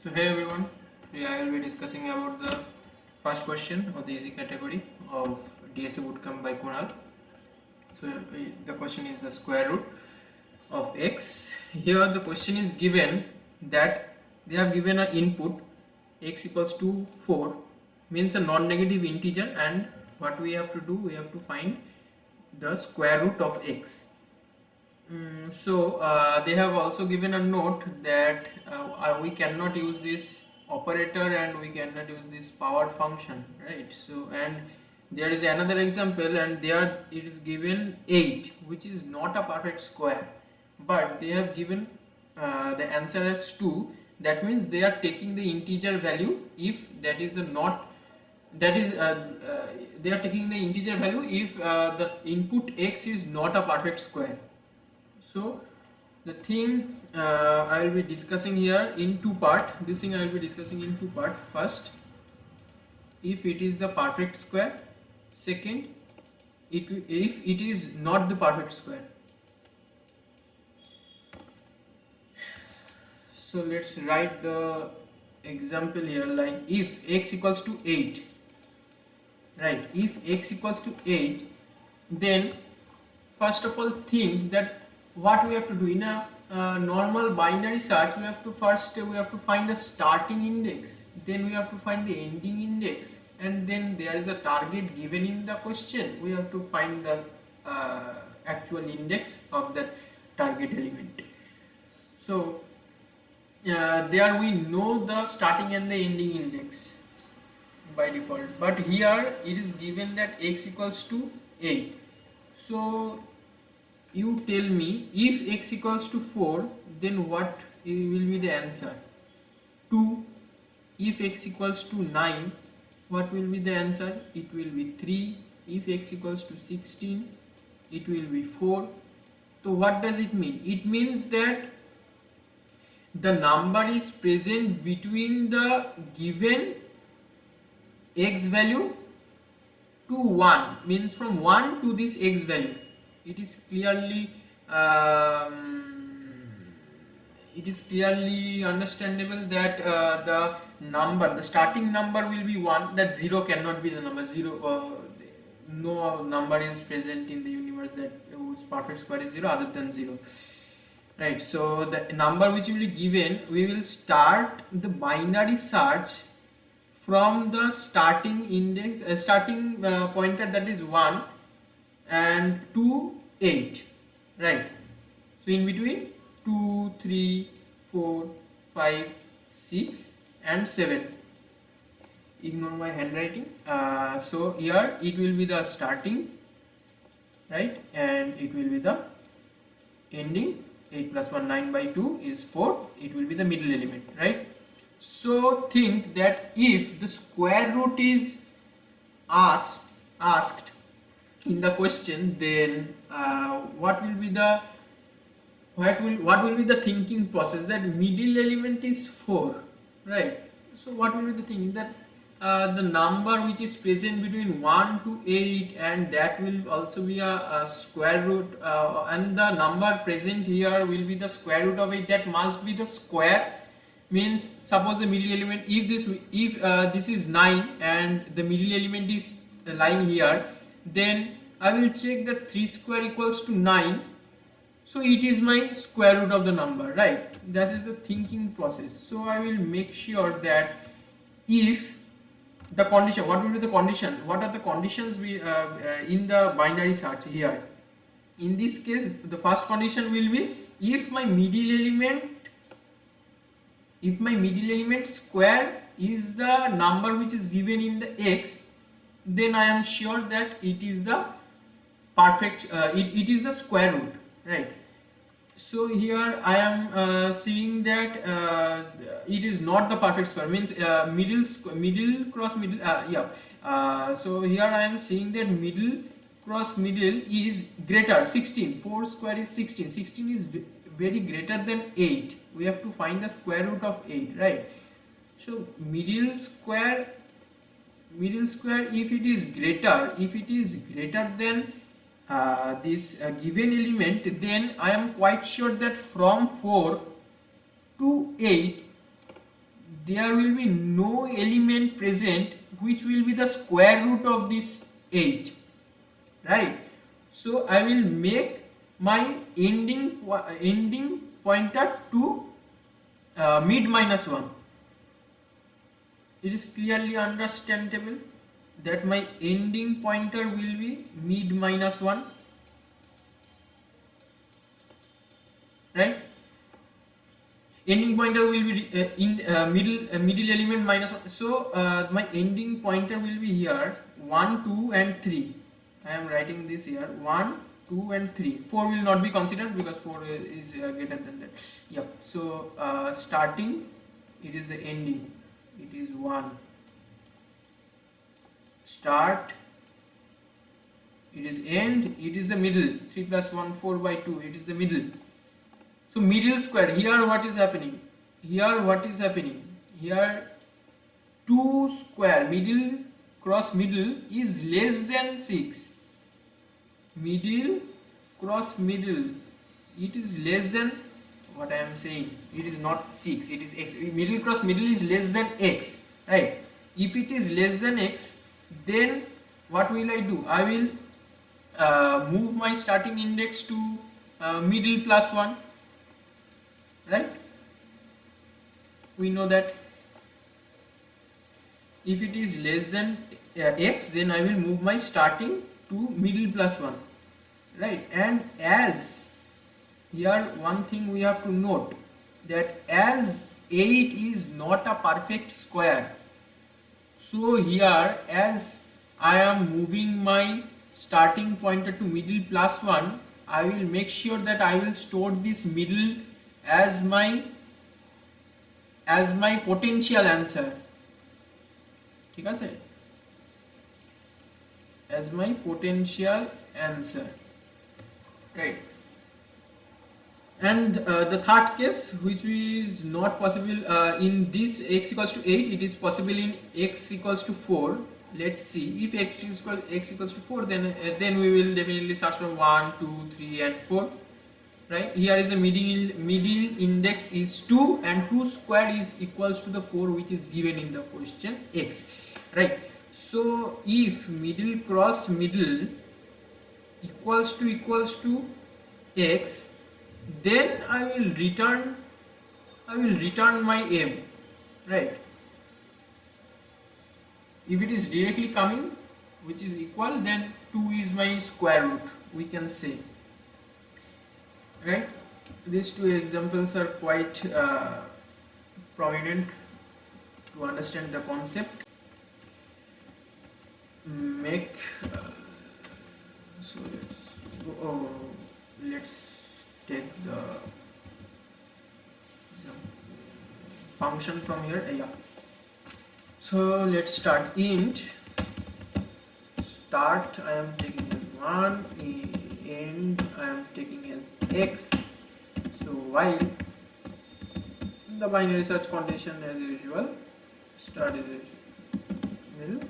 So hey everyone, today I will be discussing about the first question of the easy category of DSA bootcamp by Kunal. So the question is the square root of x. Here the question is given that they have given an input x equals to 4 means a non-negative integer, and what we have to do, we have to find the square root of x. They have also given a note that we cannot use this operator and we cannot use this power function, right? So, and there is another example, and there it is given 8, which is not a perfect square, but they have given the answer as 2. That means they are taking the integer value if that is a not that is they are taking the integer value if the input x is not a perfect square. So the thing I will be discussing here in two part. This thing I will be discussing in two part. First, if it is the perfect square. Second, if it is not the perfect square. So let's write the example here, like if x equals to 8, right? If x equals to 8, then first of all think that what we have to do in a normal binary search. We have to find the starting index, then we have to find the ending index, and then there is a target given in the question. We have to find the actual index of that target element. So there we know the starting and the ending index by default, but here it is given that x equals to 8. So you tell me, if x equals to 4, then what will be the answer? 2. If x equals to 9, what will be the answer? It will be 3. If x equals to 16, it will be 4. So what does it mean? It means that the number is present between the given x value to 1, means from 1 to this x value. It is clearly understandable that the starting number will be 1. That 0 cannot be the number. 0, no number is present in the universe that whose perfect square is 0 other than 0, right? So the number which will be given, we will start the binary search from the starting index, pointer, that is 1, and to 8, right? So in between 2, 3, 4, 5, 6 and 7. Ignore my handwriting. So here it will be the starting, right, and it will be the ending. 8 plus 1, 9 by 2 is 4. It will be the middle element, right? So think that if the square root is asked in the question, then what will be the thinking process? That middle element is 4, right? So what will be the thinking? That the number which is present between 1 to 8, and that will also be a square root, and the number present here will be the square root of 8. That must be the square. Means suppose the middle element, if this is 9 and the middle element is lying here, then I will check that 3 square equals to 9. So it is my square root of the number, right? That is the thinking process. So I will make sure that if the condition, what will be the condition? What are the conditions we in the binary search here? In this case, the first condition will be if my middle element square is the number which is given in the x, then I am sure that it is the perfect, it is the square root, right? So here I am seeing that it is not the perfect square, means middle cross middle, so here I am seeing that middle cross middle is greater 16. 4 square is 16. 16 is very greater than 8. We have to find the square root of 8, right? So middle square, if it is greater than this given element, then I am quite sure that from 4 to 8 there will be no element present which will be the square root of this 8, right? So I will make my ending pointer to mid minus 1. It is clearly understandable that my ending pointer will be mid minus 1, right? Ending pointer will be in middle element minus 1. So my ending pointer will be here 1, 2 and 3. I am writing this here 1, 2 and 3. 4 will not be considered because 4 is greater than that. Yep. So starting, it is the ending. It is 1. Start, it is end, it is the middle. 3 plus 1, 4 by 2, it is the middle. So middle square, here what is happening? Here what is happening? Here 2 square, middle cross middle is less than 6. Middle cross middle, it is less than, what I am saying, it is not 6, it is x. Middle cross middle is less than x, right? If it is less than x, then what will I do? I will move my starting index to middle plus 1, right? We know that if it is less than x, then I will move my starting to middle plus 1, right? And as here one thing we have to note, that as 8 is not a perfect square, so here as I am moving my starting pointer to middle plus 1, I will make sure that I will store this middle as my potential answer. ঠিক আছে? As my potential answer, right? And the third case, which is not possible in this x equals to 8, it is possible in x equals to 4. Let's see. If x equals to 4, then we will definitely search for 1, 2, 3 and 4, right? Here is the middle index is 2 and 2 square is equals to the 4 which is given in the question x, right? So if middle cross middle equals to x, then I will return my m, right? If it is directly coming which is equal, then 2 is my square root, we can say, right? These two examples are quite prominent to understand the concept. Make so let's take the function from here. Yeah. So let's start. Int start I am taking as 1, end I am taking as x. So while the binary search condition as usual, start is middle,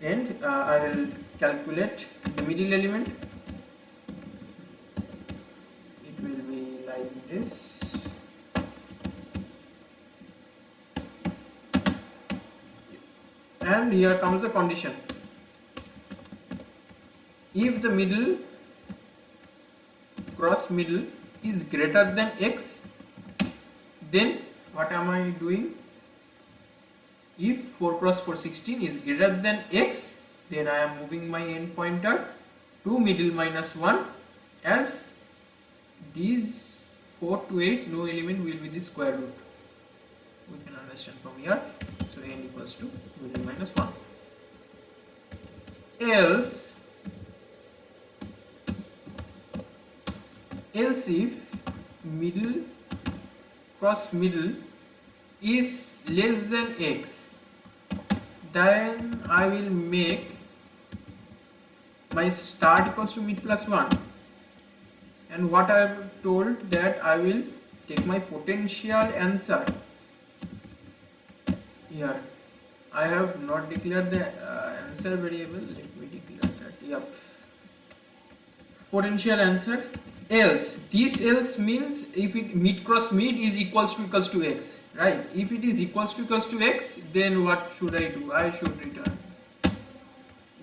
and I will calculate the middle element. It will be like this. And here comes the condition. If the middle cross middle is greater than x, then what am I doing? If 4 cross 4 16 is greater than x, then I am moving my end pointer to middle minus 1, as these 4 to 8 no element will be the square root. We can understand from here. So n equals to middle minus 1. Else if middle cross middle is less than x, then I will make my start equals to mid plus 1, and what I have told, that I will take my potential answer. Here I have not declared the answer variable. Let me declare that. Yep. Potential answer else, this else means if it mid cross mid is equals to x, right? If it is equals to x, then what should I do? I should return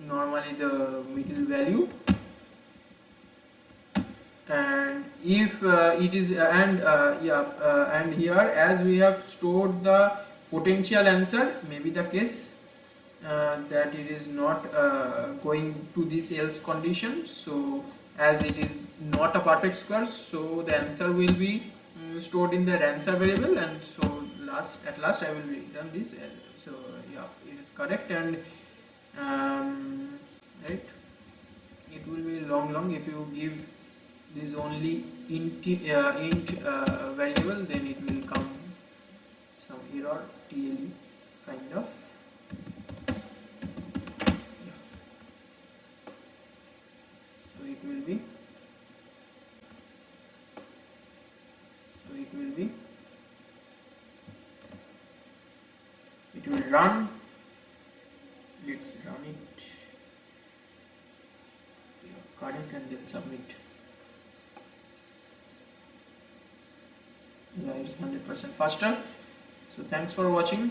normally the middle value, and if it is and here as we have stored the potential answer, maybe the case that it is not going to this else condition, so as it is not a perfect square, so the answer will be stored in the answer variable, and so at last I will return this. So yeah, it is correct, and right, it will be long if you give this only int variable, then it will come some error TLE kind of. Yeah. So it will be it will run. Let's run it. Yeah, correct, and then submit. Yeah, it's 100% faster. So thanks for watching.